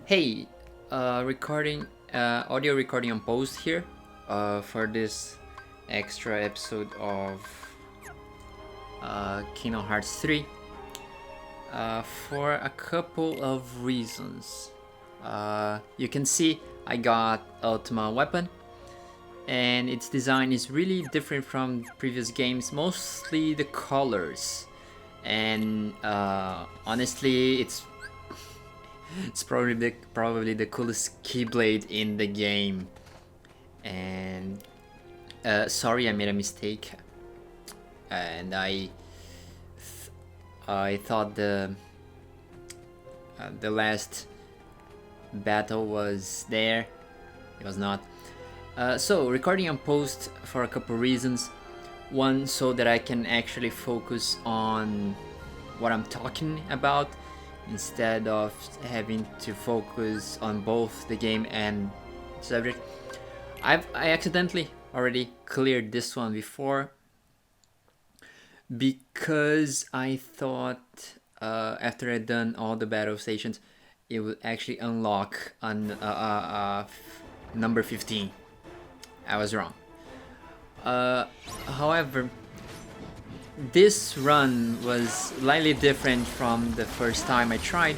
Hey, audio recording on post here for this extra episode of Kingdom Hearts 3 for a couple of reasons. You can see I got Ultima weapon, and its design is really different from previous games, mostly the colors. And honestly, it's probably the coolest keyblade in the game. And sorry, I made a mistake, and I thought the last battle was there. It was not. So recording on post for a couple reasons. One, so that I can actually focus on what I'm talking about, instead of having to focus on both the game and subject. I accidentally already cleared this one before because I thought after I'd done all the battle stations, it would actually unlock on number 15. I was wrong. However, this run was slightly different from the first time I tried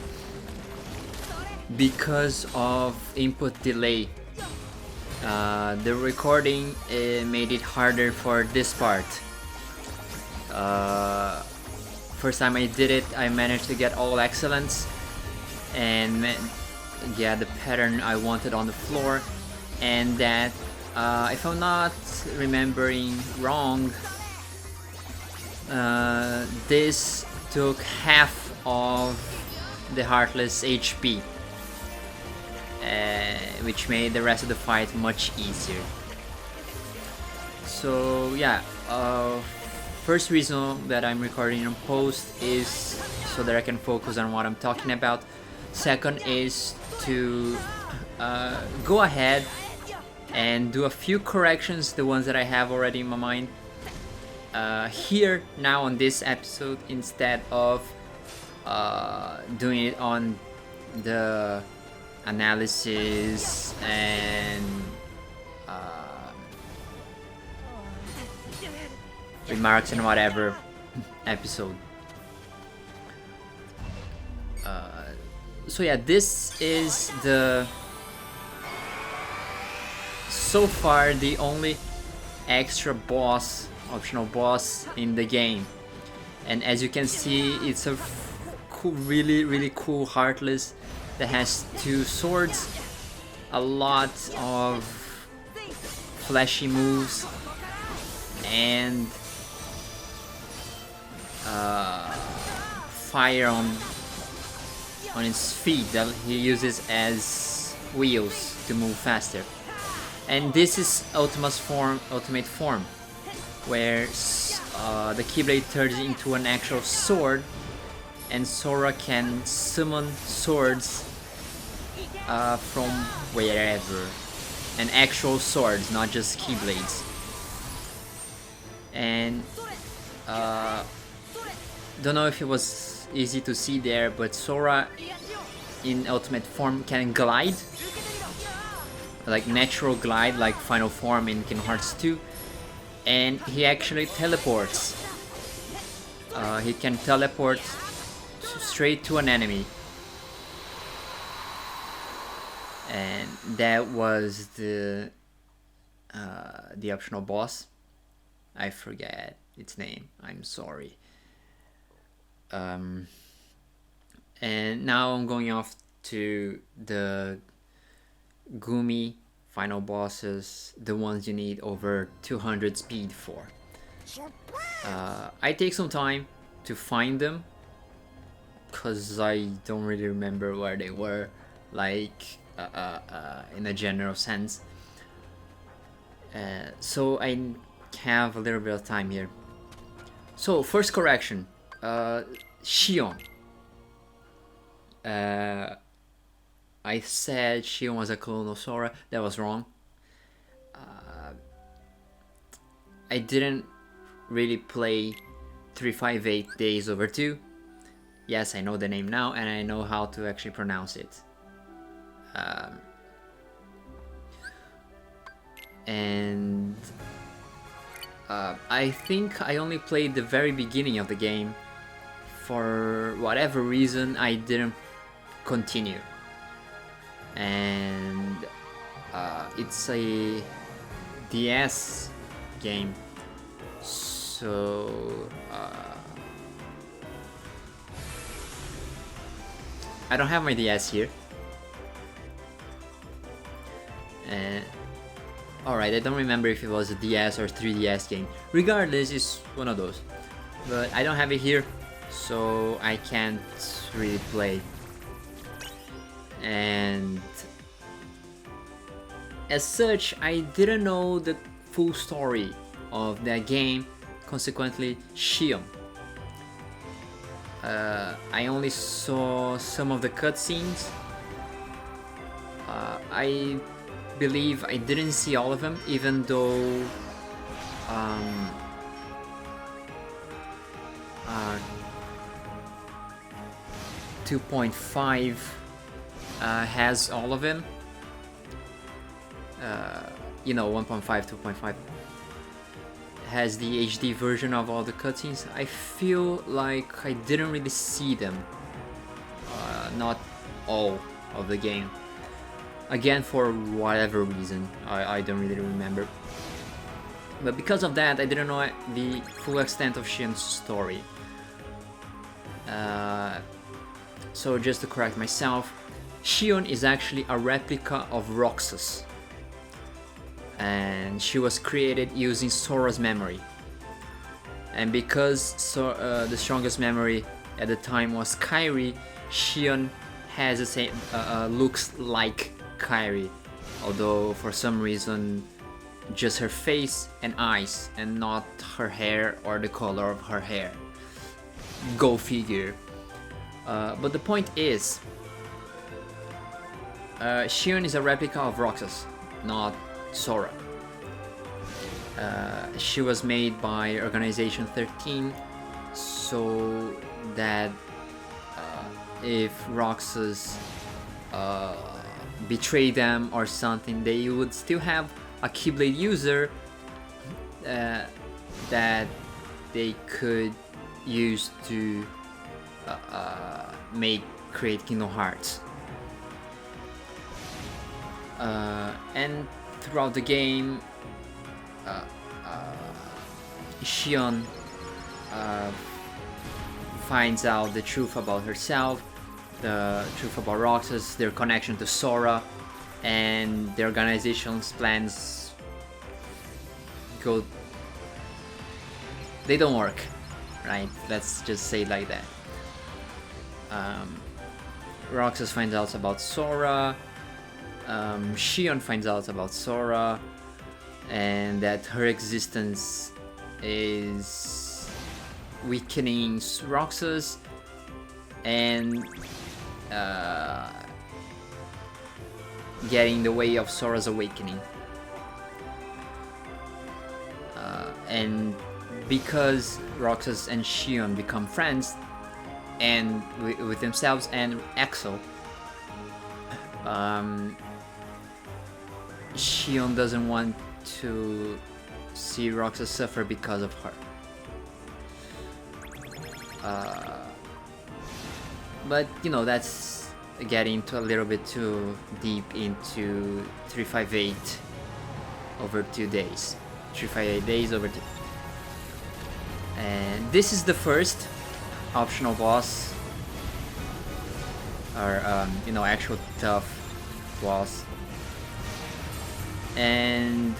because of input delay. The recording made it harder for this part. First time I did it, I managed to get all excellence and yeah, the pattern I wanted on the floor, and that if I'm not remembering wrong, this took half of the Heartless HP, which made the rest of the fight much easier. So yeah, first reason that I'm recording on post is so that I can focus on what I'm talking about. Second is to go ahead and do a few corrections, the ones that I have already in my mind, here now on this episode, instead of doing it on the analysis and remarks and whatever episode. So yeah, this is so far the only extra boss, optional boss in the game, and as you can see, it's a cool, really cool Heartless that has two swords, a lot of flashy moves, and fire on his feet that he uses as wheels to move faster. And this is ultimate form, where the Keyblade turns into an actual sword, and Sora can summon swords from wherever, and actual swords, not just Keyblades. And don't know if it was easy to see there, but Sora in ultimate form can glide, like natural glide, like final form in Kingdom Hearts 2, and he actually teleports. He can teleport straight to an enemy, and that was the optional boss. I forget its name, I'm sorry. And now I'm going off to the Gummi final bosses, the ones you need over 200 speed for. I take some time to find them because I don't really remember where they were, like in a general sense. So I have a little bit of time here. So first correction, Xion. I said Xion was a clone of Sora. That was wrong. I didn't really play 358 Days Over 2. Yes, I know the name now, and I know how to actually pronounce it. And I think I only played the very beginning of the game. For whatever reason, I didn't continue. And it's a DS game, so I don't have my DS here. And alright, I don't remember if it was a DS or 3DS game. Regardless, it's one of those. But I don't have it here, so I can't really play. And as such, I didn't know the full story of that game, consequently Shion. I only saw some of the cutscenes. I believe I didn't see all of them, even though 2.5 has all of them. You know, 1.5, 2.5 has the HD version of all the cutscenes. I feel like I didn't really see them, not all of the game. Again, for whatever reason, I don't really remember. But because of that, I didn't know the full extent of Shion's story. So just to correct myself, Shion is actually a replica of Roxas. And she was created using Sora's memory. And because the strongest memory at the time was Kairi, Shion has the same looks like Kairi, although for some reason just her face and eyes and not her hair or the color of her hair. Go figure. But the point is, Shion is a replica of Roxas, not Sora. She was made by Organization 13 so that if Roxas betray them or something, they would still have a Keyblade user that they could use to create Kingdom Hearts. And throughout the game, Shion finds out the truth about herself, the truth about Roxas, their connection to Sora, and the organization's plans they don't work, right? Let's just say it like that. Roxas finds out about Sora, Shion finds out about Sora, and that her existence is weakening Roxas and getting in the way of Sora's awakening. And because Roxas and Shion become friends and with themselves and Axel, Shion doesn't want to see Roxas suffer because of her. But you know, that's getting a little bit too deep into 358 over 2 days. 358 days over 2. And this is the first optional boss, or you know, actual tough boss. And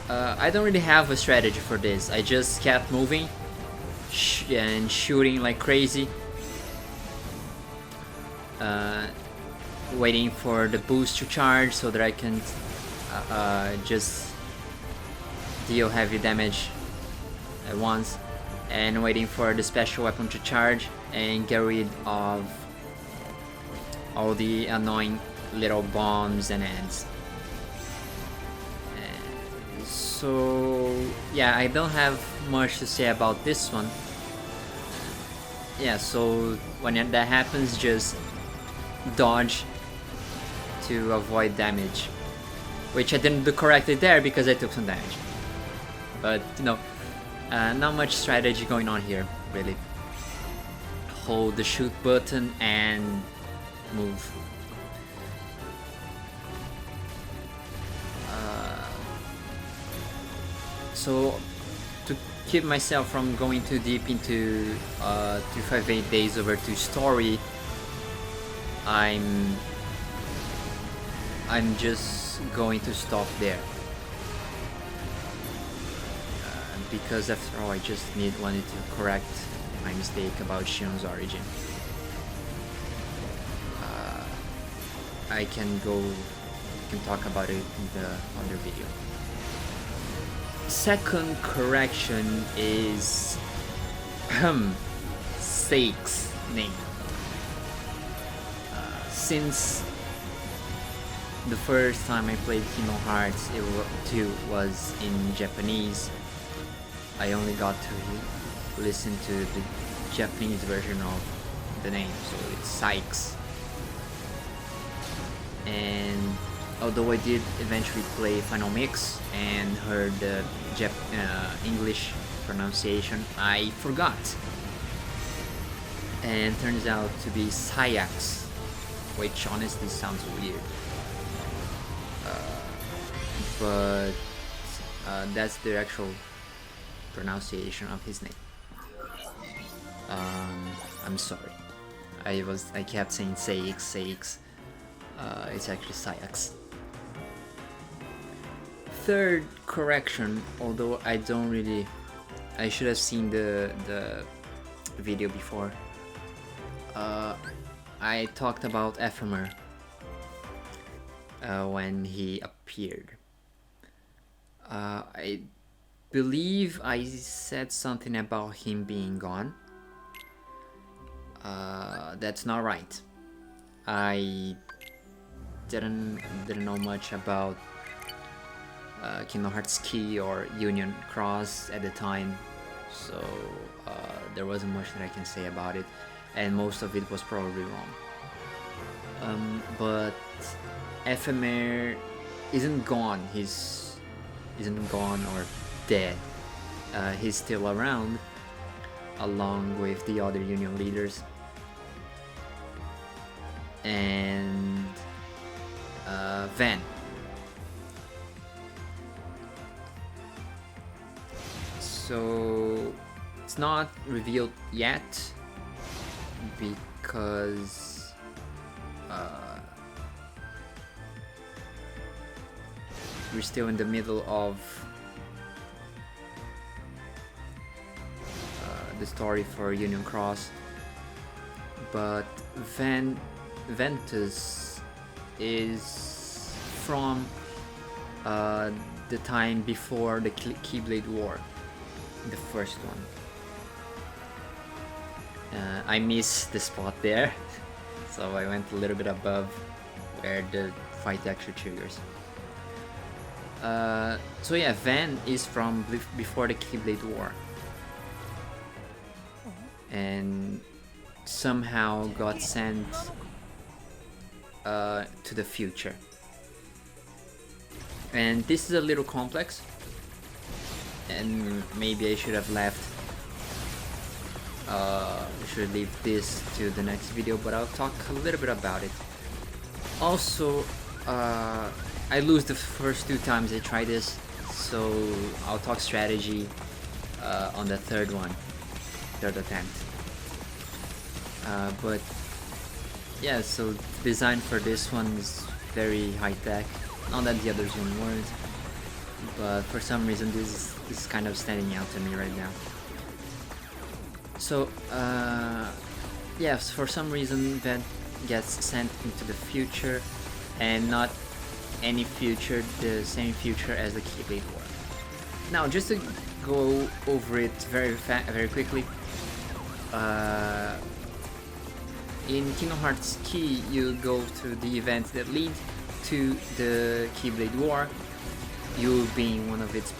I don't really have a strategy for this. I just kept moving and shooting like crazy, waiting for the boost to charge so that I can just deal heavy damage at once, and waiting for the special weapon to charge and get rid of all the annoying little bombs and ants. So yeah, I don't have much to say about this one. Yeah, so when that happens, just dodge to avoid damage, which I didn't do correctly there because I took some damage. But you know, not much strategy going on here, really. Hold the shoot button and move. So to keep myself from going too deep into 258 Days Over 2 story, I'm just going to stop there, because after all I just wanted to correct my mistake about Shion's origin. I can talk about it in the other video. Second correction is Seik's name. Since the first time I played Kingdom Hearts 2 was in Japanese, I only got to listen to the Japanese version of the name, so it's Seik's. And although I did eventually play Final Mix and heard the English pronunciation, I forgot. And turns out to be Sayax, which honestly sounds weird. But that's the actual pronunciation of his name. I'm sorry. I kept saying Saix. It's actually Sayax. Third correction, although I should have seen the video before. I talked about Ephemer when he appeared. I believe I said something about him being gone. That's not right. I didn't know much about Kingdom Hearts Key or Union Cross at the time, so there wasn't much that I can say about it, and most of it was probably wrong. But Ephemer isn't gone. Isn't gone or dead. He's still around, along with the other Union leaders, and Van. So it's not revealed yet because we're still in the middle of the story for Union Cross. But Ventus is from the time before the Keyblade War, the first one. I missed the spot there, so I went a little bit above where the fight actually triggers. So yeah, Van is from before the Keyblade War, and somehow got sent to the future. And this is a little complex, and maybe I should have left. Should leave this to the next video, but I'll talk a little bit about it. Also, I lose the first 2 times I try this, so I'll talk strategy on the third attempt. But yeah, so design for this one is very high tech. Not that the others weren't, but for some reason this is kind of standing out to me right now. So yes, for some reason that gets sent into the future, and not any future, the same future as the Keyblade War. Now, just to go over it very quickly, in Kingdom Hearts Key, you go through the events that lead to the Keyblade War, you being one of its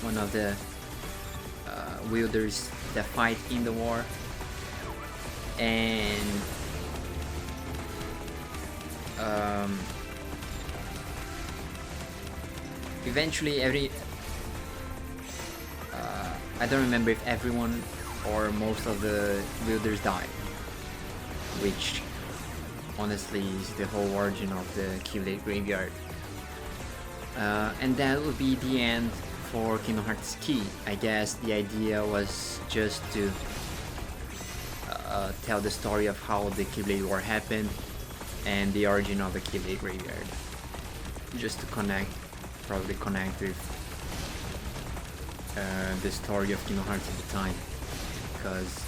one of the wielders that fight in the war, and eventually I don't remember if everyone or most of the wielders died, which honestly is the whole origin of the Keyblade Graveyard. And that would be the end for Kingdom Hearts Key. I guess the idea was just to tell the story of how the Keyblade War happened and the origin of the Keyblade Graveyard, just to probably connect with the story of Kingdom Hearts at the time, because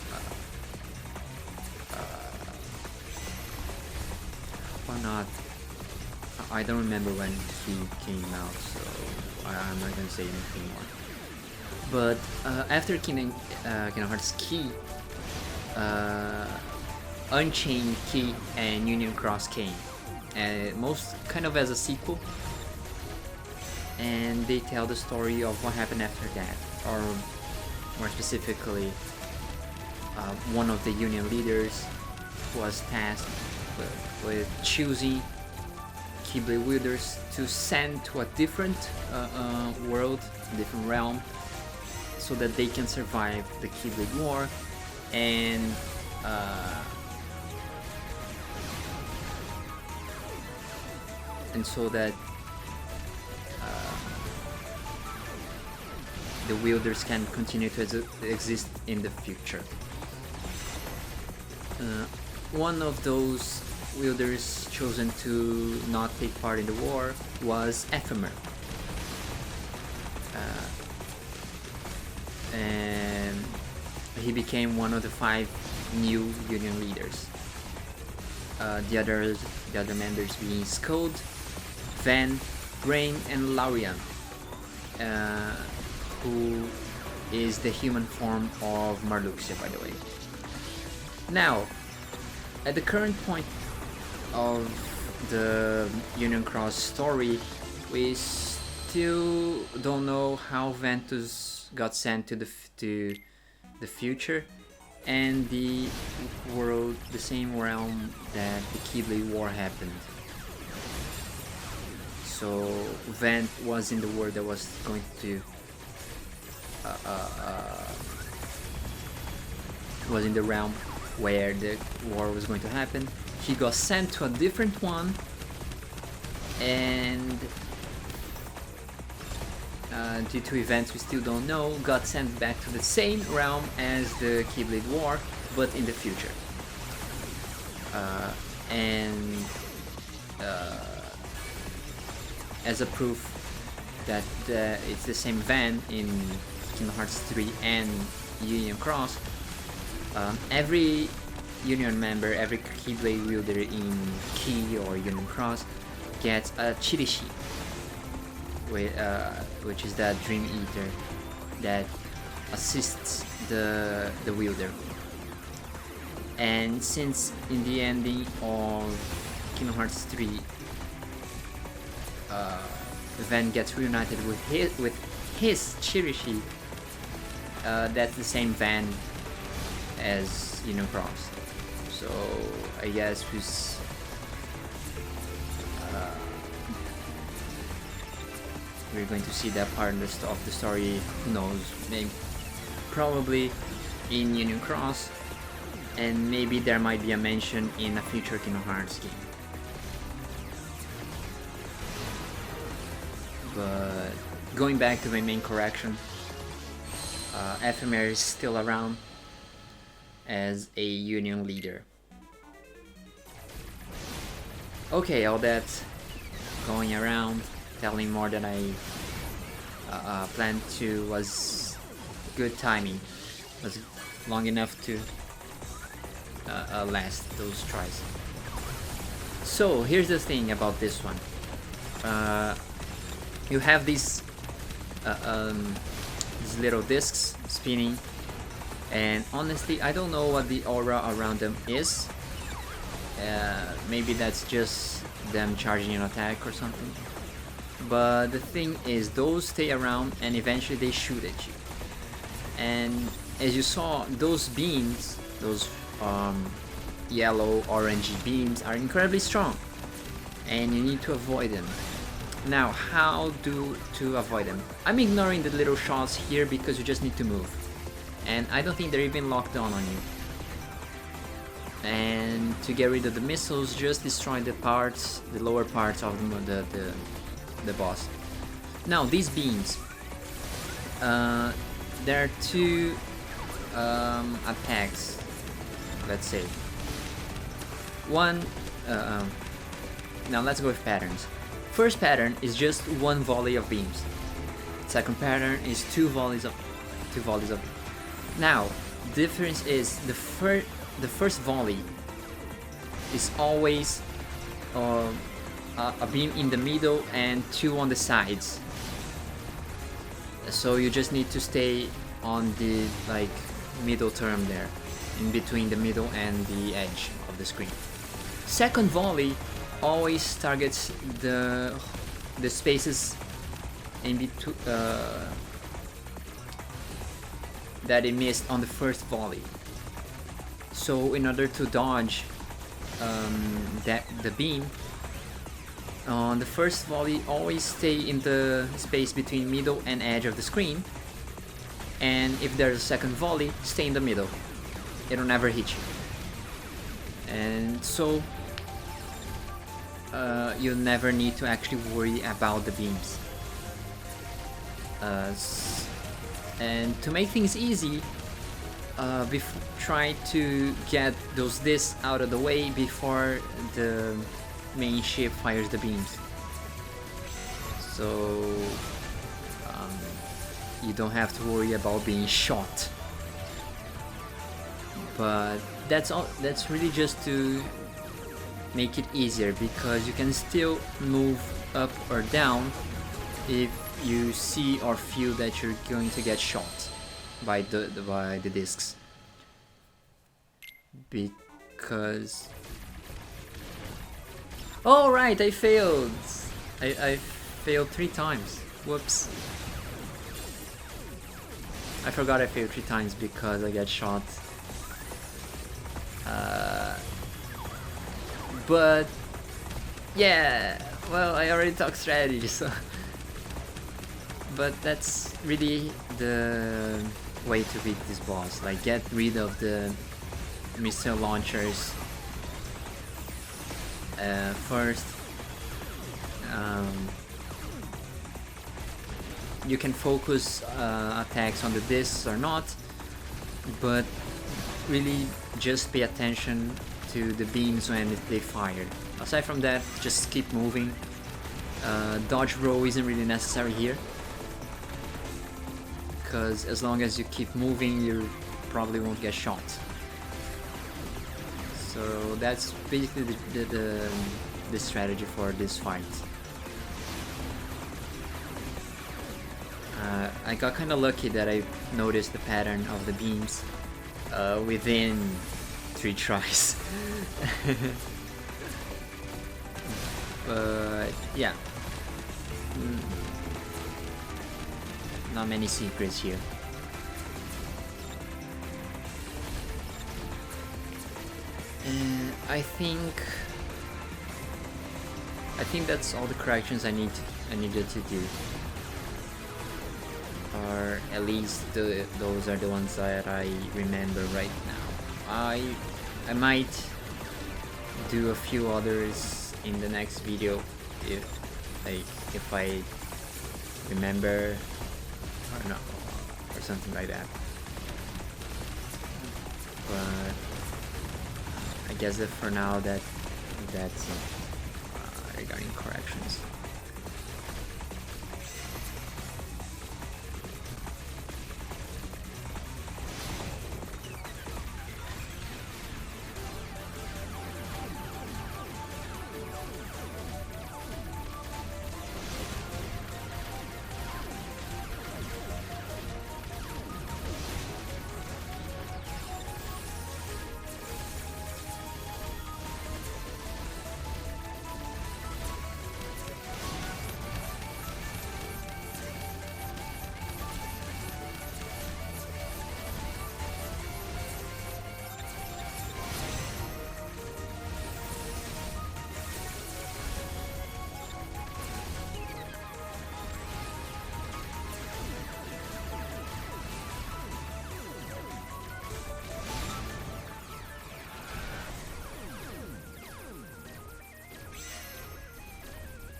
why not? I don't remember when he came out, so I'm not gonna say anything more. But after Kingdom Hearts Key, Unchained Key and Union Cross came, most kind of as a sequel, and they tell the story of what happened after that, or more specifically, one of the Union leaders was tasked with choosing Keyblade wielders to send to a different world, different realm, so that they can survive the Keyblade War, and so that the wielders can continue to exist in the future. One of those wielders chosen to not take part in the war was Ephemer, and he became one of the 5 new Union leaders. The other members being Skuld, Van, Brain, and Laurian, who is the human form of Marluxia, by the way. Now, at the current point of the Union Cross story, we still don't know how Ventus got sent to the future and the world, the same realm that the Keyblade War happened. So Vent was in the world that was going to was in the realm where the war was going to happen. He got sent to a different one, and due to events we still don't know, got sent back to the same realm as the Keyblade War, but in the future. As a proof that it's the same Van in Kingdom Hearts 3 and Union Cross, every Union member, every Keyblade wielder in Key or Union Cross gets a Chirishi, which is that Dream Eater that assists the wielder. And since in the ending of Kingdom Hearts 3, Van gets reunited with his Chirishi, that's the same Van as Union Cross. So I guess we're going to see that part of the story. Who knows? Maybe, probably in Union Cross, and maybe there might be a mention in a future Kingdom Hearts game. But going back to my main correction, Ephemer is still around as a Union leader. Okay, all that going around, telling more than I planned to was good timing. Was long enough to last those tries. So here's the thing about this one. You have these little discs spinning, and honestly I don't know what the aura around them is. Maybe that's just them charging an attack or something, but the thing is those stay around and eventually they shoot at you. And as you saw, those beams, those yellow orangey beams, are incredibly strong. and you need to avoid them. Now, how to avoid them? I'm ignoring the little shots here because you just need to move, and I don't think they're even locked on you. And to get rid of the missiles, just destroy the lower parts of the boss. Now, these beams, there are two attacks, let's say. One, now let's go with patterns. First pattern is just one volley of beams. Second pattern is two volleys of. Now, difference is the first volley is always a beam in the middle and two on the sides. So you just need to stay on the middle term there, in between the middle and the edge of the screen. Second volley always targets the spaces in between that it missed on the first volley. So in order to dodge the beam on the first volley, always stay in the space between middle and edge of the screen, and if there's a second volley, stay in the middle. It'll never hit you. And so you'll never need to actually worry about the beams. And to make things easy, try to get those discs out of the way before the main ship fires the beams, so you don't have to worry about being shot. But that's really just to make it easier, because you can still move up or down if you see or feel that you're going to get shot by the discs. Because oh right, I failed. I failed 3 times. Whoops. I forgot I failed 3 times because I got shot. But yeah, well, I already talked strategy, so but that's really the way to beat this boss. Like, get rid of the missile launchers first. You can focus attacks on the discs or not, but really just pay attention to the beams when they fire. Aside from that, just keep moving. Dodge roll isn't really necessary here, because as long as you keep moving, you probably won't get shot. So that's basically the strategy for this fight. I got kind of lucky that I noticed the pattern of the beams within 3 tries. But yeah, not many secrets here. I think that's all the corrections I needed to do, or at least those are the ones that I remember right now. I might do a few others in the next video if I remember or not, or something like that. But I guess that for now that's it regarding corrections.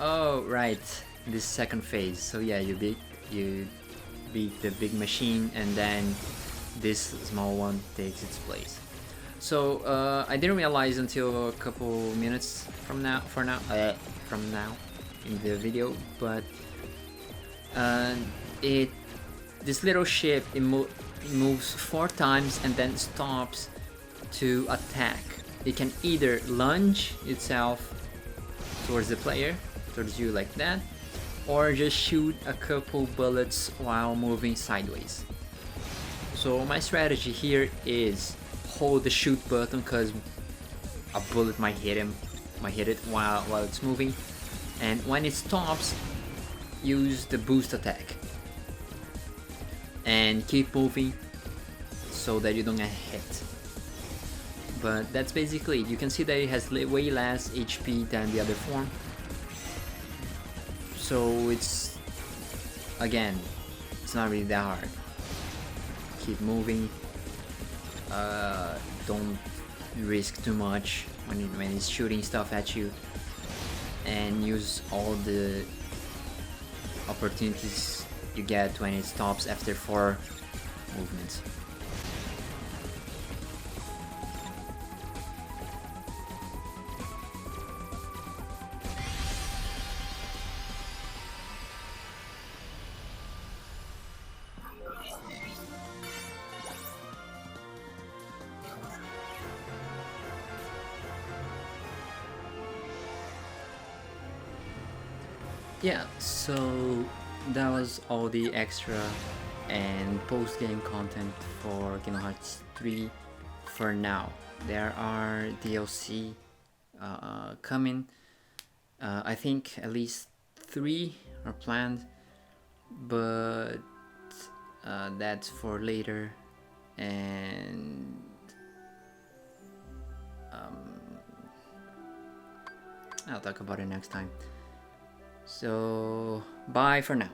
Oh, right. This second phase. So yeah, you beat the big machine, and then this small one takes its place. So I didn't realize until a couple minutes from now, from now in the video, but uh, it this little ship moves 4 times and then stops to attack. It can either lunge itself towards the player, towards you like that, or just shoot a couple bullets while moving sideways. So my strategy here is hold the shoot button because a bullet might hit it while it's moving, and when it stops, use the boost attack and keep moving so that you don't get hit. But that's basically it. You can see that it has way less HP than the other form, so it's, again, it's not really that hard. Keep moving, don't risk too much when it's shooting stuff at you, and use all the opportunities you get when it stops after 4 movements. Yeah, so that was all the extra and post-game content for Kingdom Hearts 3 for now. There are DLC coming. I think at least 3 are planned, but that's for later, and I'll talk about it next time. So bye for now.